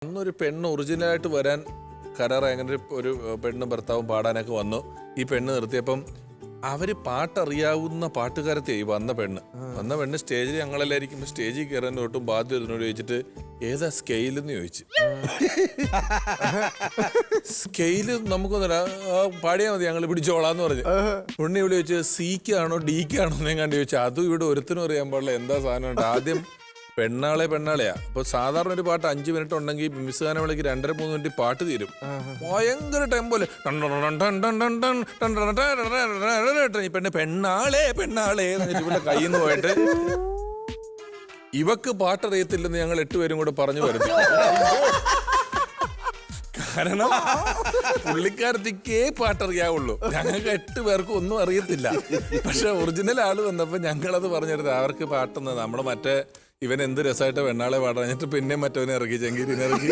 അന്നൊരു പെണ്ണ് ഒറിജിനലായിട്ട് വരാൻ കരാറായി. അങ്ങനെ ഒരു പെണ്ണും ഭർത്താവും പാടാനൊക്കെ വന്നു. ഈ പെണ്ണ് നിർത്തിയപ്പം അവര് പാട്ടറിയാവുന്ന പാട്ടുകാരത്തെ വന്ന പെണ്ണ് സ്റ്റേജിൽ ഞങ്ങളെല്ലായിരിക്കും സ്റ്റേജിൽ കയറാൻ തൊട്ടും ബാധ്യതയോട് ചോദിച്ചിട്ട് ഏതാ സ്കെയിലെന്ന് ചോദിച്ചു. സ്കെയില് നമുക്കൊന്നുമില്ല, പാടിയാൽ മതി, ഞങ്ങൾ പിടിച്ചോളാന്ന് പറഞ്ഞു. ഉണ്ണി ഇവിടെ ചോദിച്ചു സിക്കാണോ ഡിക്കാണോ എന്നേ കണ്ടു ചോദിച്ചു. അതും ഇവിടെ ഒരുത്തിനും അറിയാൻ പാടില്ല എന്താ സാധനം ഉണ്ട്. ആദ്യം പെണ്ണാളെയാ. അപ്പൊ സാധാരണ ഒരു പാട്ട് 5 മിനിറ്റ് ഉണ്ടെങ്കിൽ മിസ് ഗാനം വിളിക്ക് 2-3 മിനിറ്റ് പാട്ട് തീരും. ഭയങ്കര ടെമ്പോല് ഈ പെണ്ണാളെ ഇവിടെ കയ്യിൽ നിന്ന് പോയിട്ട് ഇവക്ക് പാട്ടറിയത്തില്ലെന്ന് ഞങ്ങൾ 8 പേരും കൂടെ പറഞ്ഞു വരുന്നു. കാരണം പുള്ളിക്കാരത്തിക്കേ പാട്ടറിയാവുള്ളൂ, ഞങ്ങൾക്ക് 8 പേർക്കും ഒന്നും അറിയത്തില്ല. പക്ഷെ ഒറിജിനൽ ആള് വന്നപ്പോ ഞങ്ങളത് പറഞ്ഞെടുത്ത് അവർക്ക് പാട്ടുന്നത് നമ്മള് മറ്റേ ഇവൻ എന്ത് രസമായിട്ട് പെണ്ണാളെ പാടാഞ്ഞിട്ട് പിന്നെ മറ്റവനെ ഇറക്കി, ചെങ്കീരിനെ ഇറക്കി.